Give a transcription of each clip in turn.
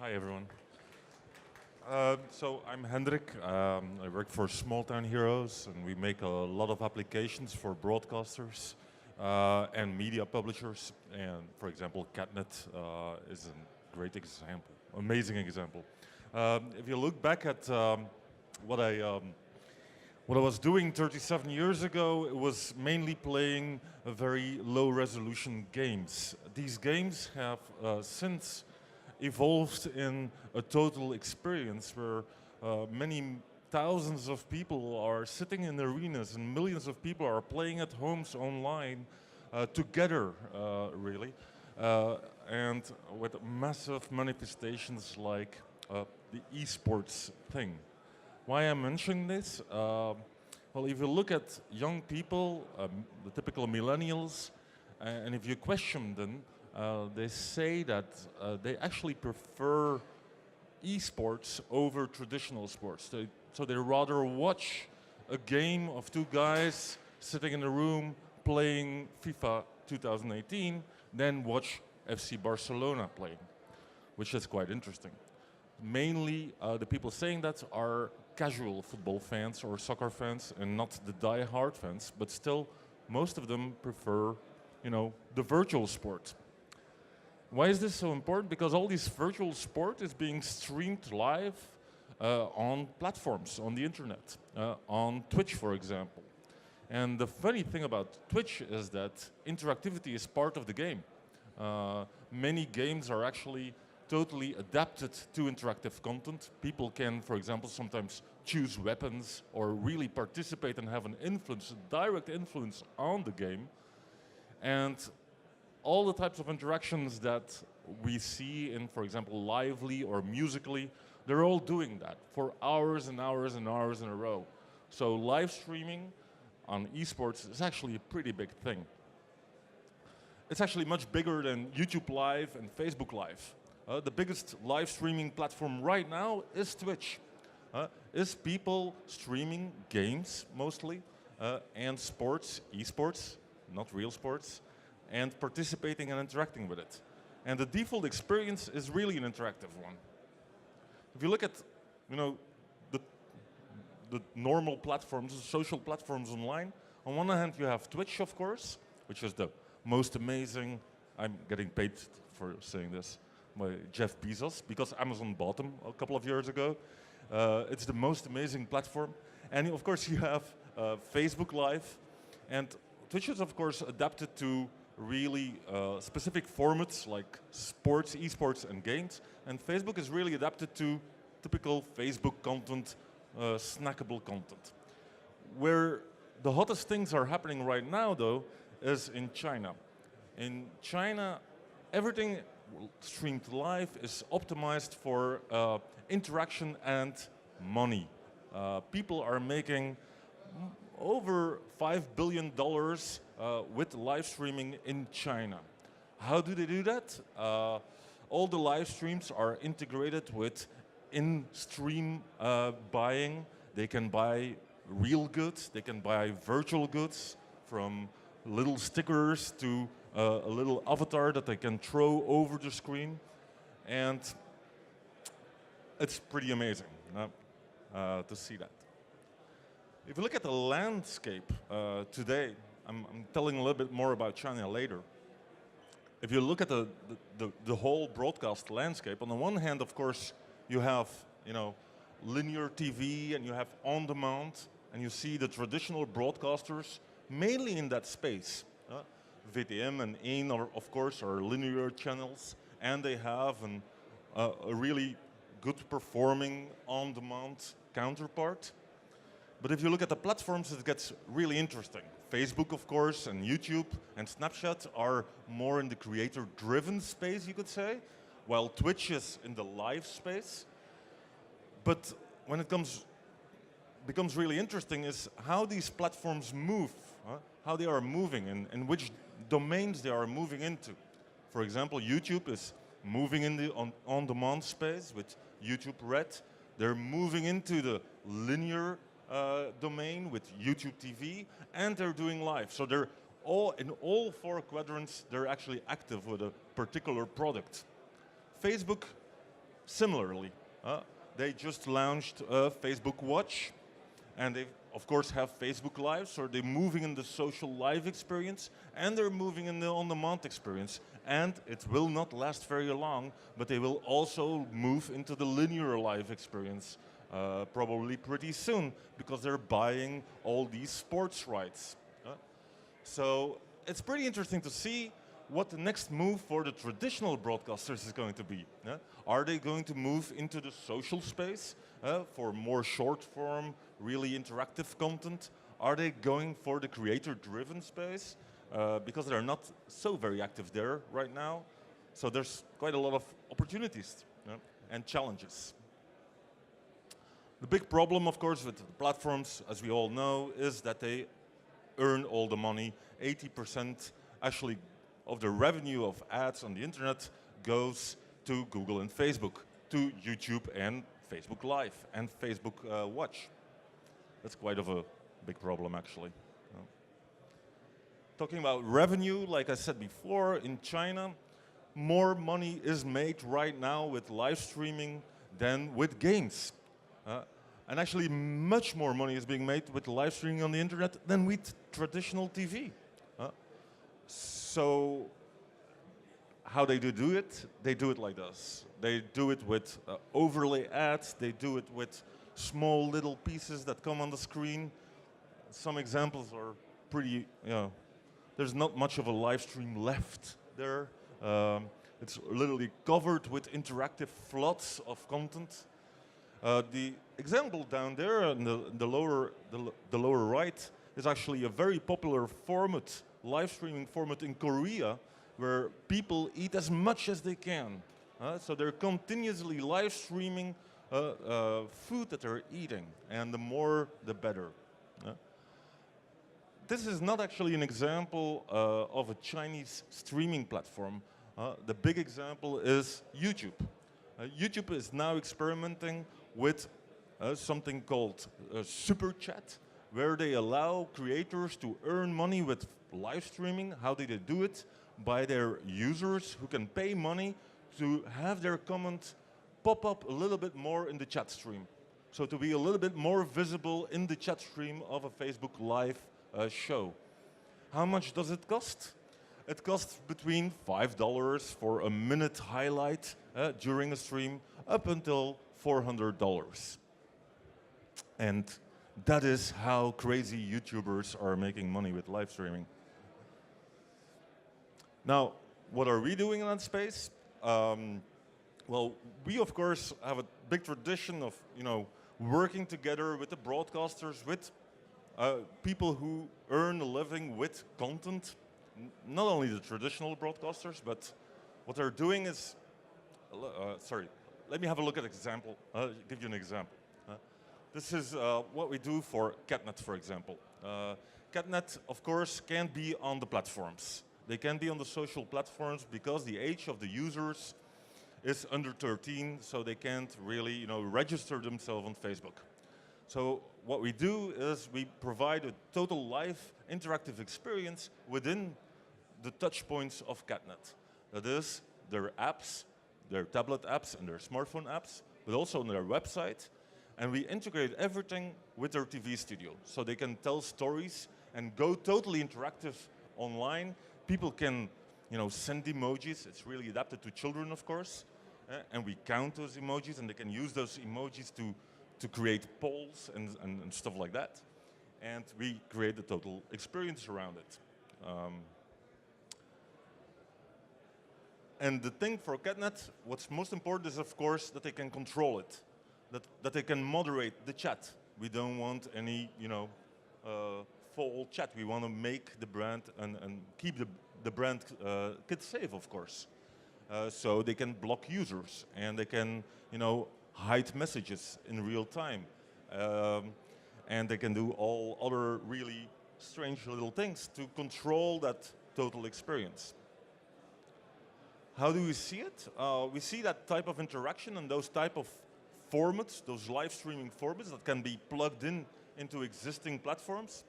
Hi everyone. So I'm Hendrik. I work for Small Town Heroes, and we make a lot of applications for broadcasters and media publishers. And for example, Catnet is a great example, amazing example. If you look back at what I what I was doing 37 years ago, it was mainly playing very low-resolution games. These games have since evolved in a total experience where many thousands of people are sitting in arenas and millions of people are playing at homes online together, really, and with massive manifestations like the esports thing. Why I'm mentioning this? Well, if you look at young people, the typical millennials, and if you question them, they say that they actually prefer esports over traditional sports. So they rather watch a game of two guys sitting in a room playing FIFA 2018 than watch FC Barcelona playing, which is quite interesting. Mainly, the people saying that are casual football fans or soccer fans and not the die-hard fans, but still, most of them prefer, the virtual sport. Why is this so important? Because all this virtual sport is being streamed live on platforms, on the internet, on Twitch, for example. And the funny thing about Twitch is that interactivity is part of the game. Many games are actually totally adapted to interactive content. People can, for example, sometimes choose weapons or really participate and have an influence, a direct influence on the game. And all the types of interactions that we see in, for example, Lively or Musically, they're all doing that for hours and hours and hours in a row. So live streaming on esports is actually a pretty big thing. It's actually much bigger than YouTube Live and Facebook Live. The biggest live streaming platform right now is Twitch. Is people streaming games mostly and sports, esports, not real sports, and participating and interacting with it. And the default experience is really an interactive one. If you look at, the normal platforms, the social platforms online, on one hand you have Twitch, of course, which is the most amazing, I'm getting paid for saying this, by Jeff Bezos, because Amazon bought them a couple of years ago. It's the most amazing platform. And of course you have Facebook Live, and Twitch is of course adapted to really specific formats like sports, esports, and games. And Facebook is really adapted to typical Facebook content, snackable content. Where the hottest things are happening right now, though, is in China. In China, everything streamed live is optimized for interaction and money. People are making over $5 billion with live streaming in China. How do they do that? All the live streams are integrated with in-stream buying. They can buy real goods, they can buy virtual goods, from little stickers to a little avatar that they can throw over the screen. And it's pretty amazing to see that. If you look at the landscape today, I'm telling a little bit more about China later. If you look at the whole broadcast landscape, on the one hand, of course, you have linear TV and you have on-demand, and you see the traditional broadcasters mainly in that space. VTM and 1 are, of course, are linear channels, and they have a really good performing on-demand counterpart. But if you look at the platforms, it gets really interesting. Facebook, of course, and YouTube and Snapchat are more in the creator-driven space, you could say, while Twitch is in the live space. But when it becomes really interesting is how these platforms move, how they are moving, and which domains they are moving into. For example, YouTube is moving in the on-demand space with YouTube Red. They're moving into the linear domain with YouTube TV, and they're doing live. So they're in all four quadrants, they're actually active with a particular product. Facebook Similarly, they just launched Facebook Watch, and they of course have Facebook Live, so they're moving in the social live experience, and they're moving in the on-demand experience. And it will not last very long, but they will also move into the linear live experience probably pretty soon, because they're buying all these sports rights. So it's pretty interesting to see what the next move for the traditional broadcasters is going to be. Are they going to move into the social space for more short form, really interactive content? Are they going for the creator-driven space? Because they're not so very active there right now. So there's quite a lot of opportunities and challenges. The big problem, of course, with the platforms, as we all know, is that they earn all the money. 80% actually of the revenue of ads on the internet goes to Google and Facebook, to YouTube and Facebook Live and Facebook Watch. That's quite of a big problem, actually. Talking about revenue, like I said before, in China, more money is made right now with live streaming than with games. And actually, much more money is being made with live streaming on the internet than with traditional TV. So, how they do it? They do it like this. They do it with overlay ads. They do it with small little pieces that come on the screen. Some examples are pretty, there's not much of a live stream left there. It's literally covered with interactive floods of content. The example down there in the lower right is actually a very popular format, live streaming format in Korea, where people eat as much as they can. So they're continuously live streaming food that they're eating, and the more, the better. This is not actually an example of a Chinese streaming platform. The big example is YouTube. YouTube is now experimenting with something called Super Chat, where they allow creators to earn money with live streaming. How do they do it? By their users who can pay money to have their comment pop up a little bit more in the chat stream. So to be a little bit more visible in the chat stream of a Facebook Live show. How much does it cost? It costs between $5 for a minute highlight during a stream up until $400. And that is how crazy YouTubers are making money with live streaming. Now, what are we doing in that space? Well, we of course have a big tradition of working together with the broadcasters, with people who earn a living with content. Not only the traditional broadcasters, but what they're doing is, sorry, let me have a look at an example. I'll give you an example. This is what we do for Catnet, for example. Catnet, of course, can't be on the platforms. They can't be on the social platforms because the age of the users is under 13, so they can't really register themselves on Facebook. So what we do is we provide a total live interactive experience within the touch points of Catnet. That is their apps, their tablet apps and their smartphone apps, but also on their website. And we integrate everything with their TV studio. So they can tell stories and go totally interactive online. People can send emojis. It's really adapted to children, of course. And we count those emojis, and they can use those emojis to create polls and stuff like that. And we create the total experience around it. And the thing for Catnet, what's most important is, of course, that they can control it, that they can moderate the chat. We don't want any, full chat. We want to make the brand and keep the brand kid safe, of course. So they can block users, and they can, hide messages in real time. And they can do all other really strange little things to control that total experience. How do we see it? We see that type of interaction and those type of formats, those live streaming formats that can be plugged into existing platforms.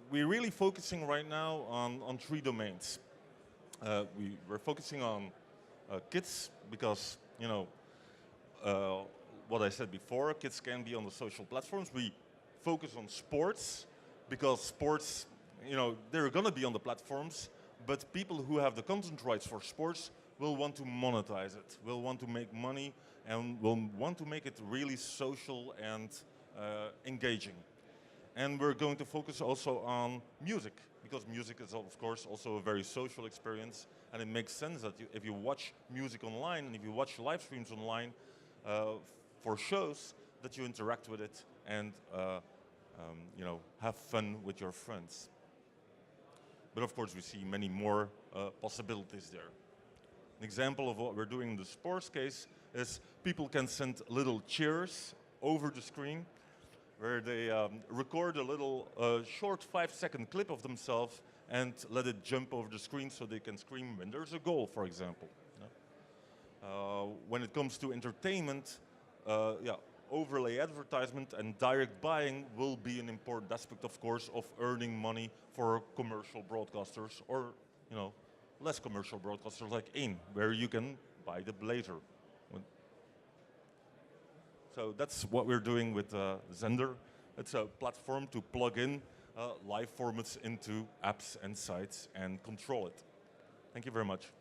We're really focusing right now on 3 domains. We're focusing on kids because you know, uh, what I said before, kids can be on the social platforms. We focus on sports because sports, they're gonna be on the platforms, but people who have the content rights for sports will want to monetize it, will want to make money, and will want to make it really social and engaging. And we're going to focus also on music, because music is of course also a very social experience, and it makes sense that if you watch music online and if you watch live streams online uh, for shows, that you interact with it and have fun with your friends. But of course we see many more possibilities there. An example of what we're doing in the sports case is people can send little cheers over the screen where they record a little short 5-second clip of themselves and let it jump over the screen so they can scream when there's a goal, for example. When it comes to entertainment, overlay advertisement and direct buying will be an important aspect, of course, of earning money for commercial broadcasters or, less commercial broadcasters like AIM, where you can buy the blazer. So that's what we're doing with Zender. It's a platform to plug in live formats into apps and sites and control it. Thank you very much.